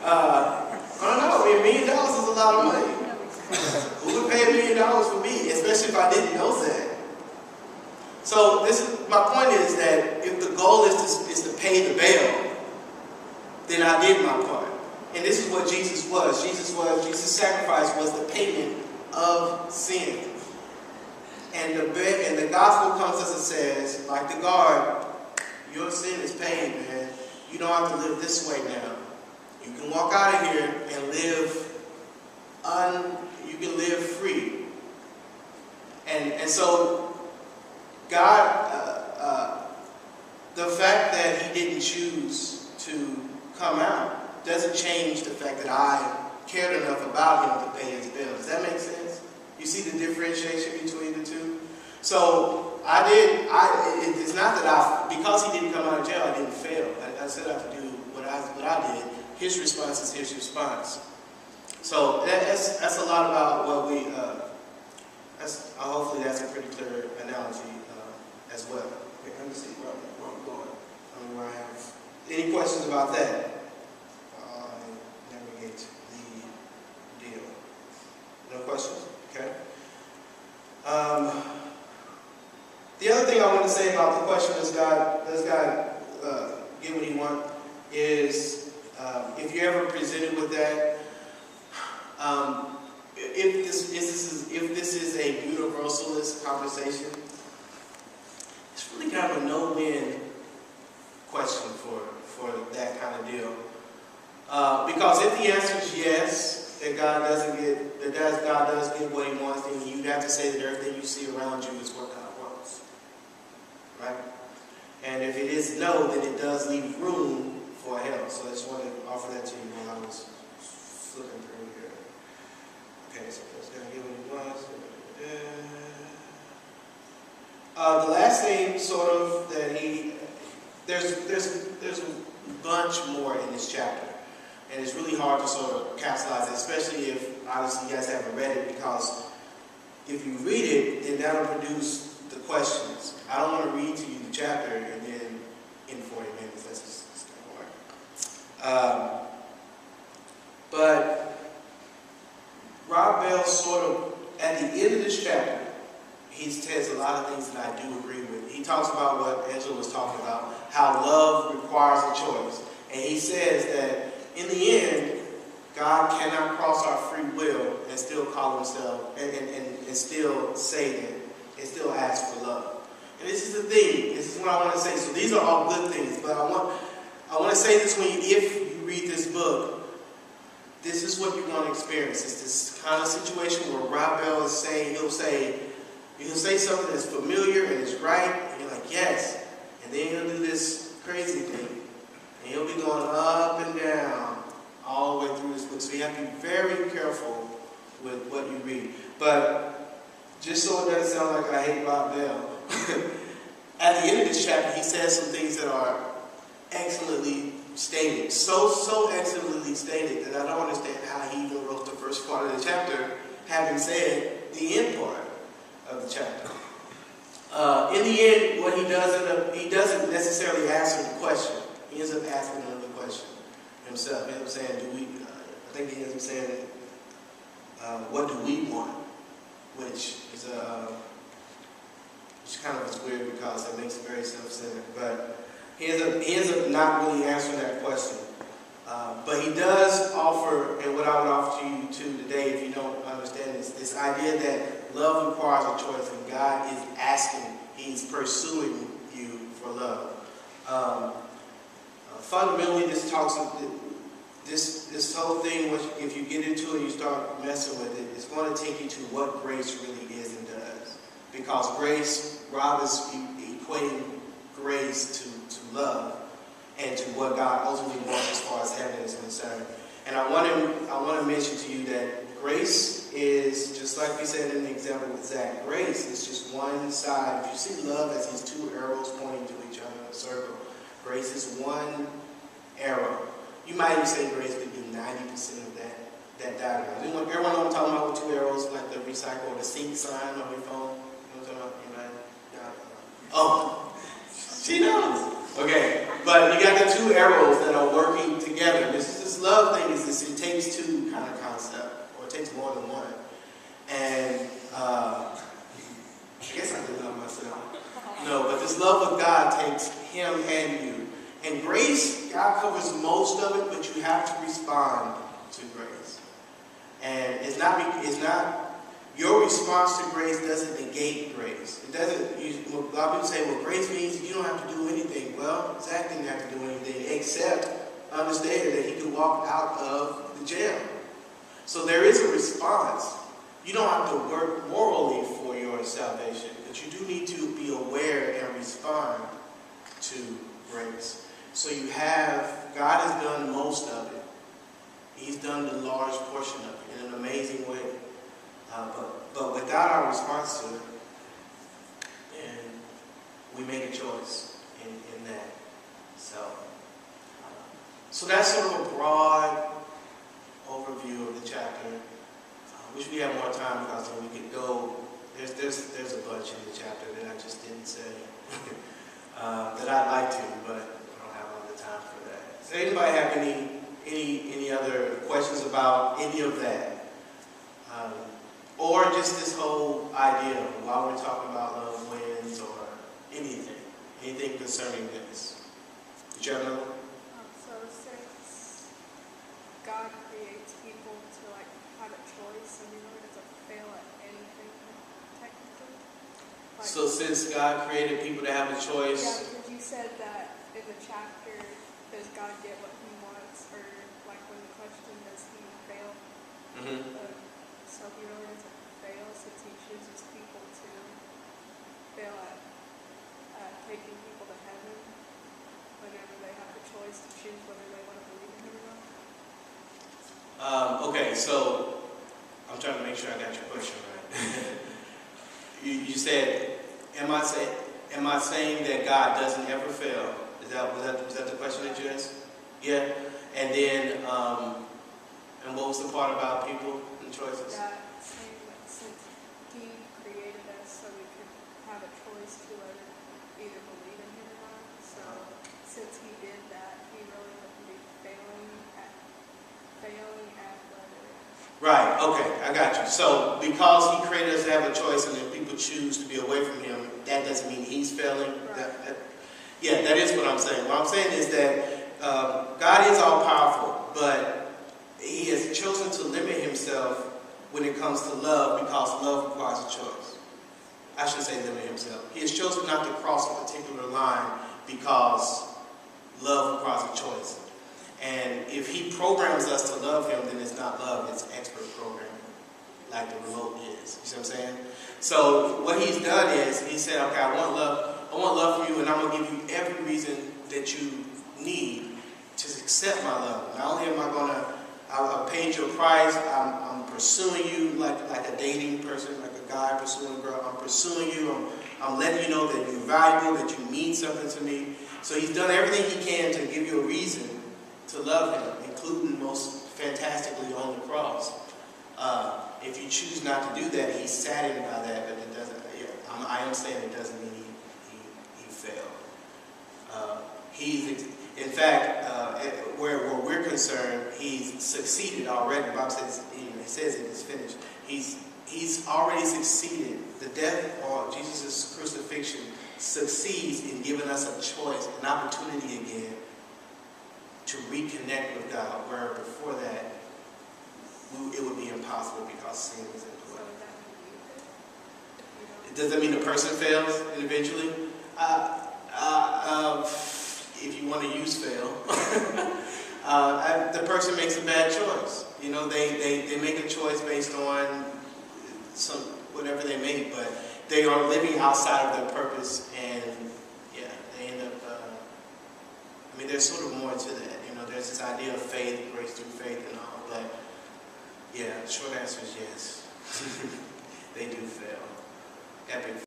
I don't know. I mean, $1 million is a lot of money. Who would pay $1 million for me, especially if I didn't know that? So my point is that if the goal is to pay the bail, then I did my part. And this is what Jesus was. Jesus' sacrifice was the payment of sin. And the gospel comes to us and says, like the guard, your sin is paid, man. You don't have to live this way now. You can walk out of here and you can live free. And so God, the fact that he didn't choose to come out doesn't change the fact that I cared enough about him to pay his bill. Does that make sense? You see the differentiation between the two? So it's not that because he didn't come out of jail, I didn't fail. I still have to do what I did. His response is his response. So that's a lot about what we, hopefully that's a pretty clear analogy as well. Okay, let me see where I'm going. Where I have any questions about that? Navigate the deal. No questions? Okay. The other thing I want to say about the question, does God get what he wants, is if you're ever presented with that, if this is a universalist conversation, it's really kind of a no-win question for that kind of deal. Because if the answer is yes, that God does get what he wants, then you'd have to say that everything you see around you is what God wants. Right? And if it is no, then it does leave room for hell. So I just want to offer that to you while I was flipping through here. Okay, so that's going to give what he wants. The last thing, sort of, that there's a bunch more in this chapter. And it's really hard to sort of capsulize it, especially if, obviously, you guys haven't read it, because if you read it, then that'll produce the questions. I don't want to read to you the chapter and then in 40 minutes. That's just going to work. But Rob Bell sort of, at the end of this chapter, he says a lot of things that I do agree with. He talks about what Angela was talking about, how love requires a choice. And he says that in the end, God cannot cross our free will and still call himself, and still say that, and still ask for love. And this is the thing. This is what I want to say. So these are all good things. But I want to say this if you read this book, this is what you're going to experience. It's this kind of situation where Rob Bell is saying, he'll say something that's familiar and is right, and you're like, yes. And then he'll do this crazy thing. And he'll be going up and down all the way through this book. So you have to be very careful with what you read. But just so it doesn't sound like I hate Rob Bell, at the end of this chapter, he says some things that are excellently stated. So excellently stated that I don't understand how he even wrote the first part of the chapter, having said the end part of the chapter. In the end, what he doesn't necessarily answer the question. He ends up asking another question himself. He ends up saying, I think he ends up saying, what do we want? Which kind of is weird because it makes it very self-centered. But he ends up not really answering that question. But he does offer, and what I would offer to you too today, if you don't understand this idea that love requires a choice, and God is asking, he's pursuing you for love. Fundamentally, this whole thing, if you get into it, you start messing with it, it's going to take you to what grace really is and does. Because grace, Rob is equating grace to love and to what God ultimately wants as far as heaven is concerned. And I want to mention to you that grace is, just like we said in the example with Zach, grace is just one side. If you see love as these two arrows pointing to each other in a circle, grace is one arrow. You might even say grace could do 90% of that diagram. Everyone know what I'm talking about with two arrows, like the recycle or the sync sign on your phone? You know what I'm talking about? Anybody? Yeah. Oh, she knows. Okay, but you got the two arrows that are working together. This is love thing is this, it takes two kind of concept, or it takes more than one. And I guess I did love myself. No, but this love of God takes him and you. And grace, God covers most of it, but you have to respond to grace. And it's not your response to grace doesn't negate grace. It doesn't. A lot of people say, well, grace means you don't have to do anything. Well, Zach didn't have to do anything except understand that he could walk out of the jail. So there is a response. You don't have to work morally for your salvation, but you do need to be aware and respond to grace. So you have, God has done most of it. He's done the large portion of it in an amazing way. But without our response to it, and we make a choice in that. So that's sort of a broad overview of the chapter. I wish we had more time because then we could go. There's a bunch in the chapter that I just didn't say that I'd like to, but I don't have all the time for that. Does anybody have any other questions about any of that? Or just this whole idea while we're talking about love wins or anything concerning this? Did you have another one? So since God creates people to have a choice, and you know, doesn't fail at anything technically. So since God created people to have a choice. Yeah, because you said that in the chapter, does God get what he wants, or when the question, does he fail? Mm-hmm. So he really doesn't fail since he chooses people to fail at taking people to heaven whenever they have the choice to choose whether they want to believe in him or not. Okay, so I'm trying to make sure I got your question right. You said, am I saying that God doesn't ever fail? Was that the question that you asked? Yeah. And then and what was the part about people and choices? That saying that since he created us so we could have a choice to either believe in him or not. So since he did that, he really wouldn't be failing at whether. Right, okay, I got you. So because he created us to have a choice and if people choose to be away from him, that doesn't mean he's failing. Right. Yeah, that is what I'm saying. What I'm saying is that God is all powerful, but he has chosen to limit himself when it comes to love because love requires a choice. I shouldn't say limit himself. He has chosen not to cross a particular line because love requires a choice. And if he programs us to love him, then it's not love, it's expert programming, like the remote is. You see what I'm saying? So what he's done is, he said, okay, I want love from you, and I'm going to give you every reason that you need to accept my love. Not only am I going to, I've paid your price, I'm pursuing you like a dating person, like a guy pursuing a girl. I'm pursuing you, I'm letting you know that you're valuable, that you mean something to me. So he's done everything he can to give you a reason to love him, including most fantastically on the cross. If you choose not to do that, he's saddened by that, but it doesn't. I am saying it doesn't mean he failed. In fact, where we're concerned, he's succeeded already. The Bible says, it says it is finished. He's already succeeded. The death or Jesus' crucifixion succeeds in giving us a choice, an opportunity again to reconnect with God, where before that, it would be impossible because sin was in the way. Does that mean the person fails individually? If you want to use fail, the person makes a bad choice. You know, they make a choice based on whatever they make, but they are living outside of their purpose, and yeah, they end up. There's sort of more to that. You know, there's this idea of faith, grace through faith, and all, but yeah, short answer is yes. They do fail. Epic.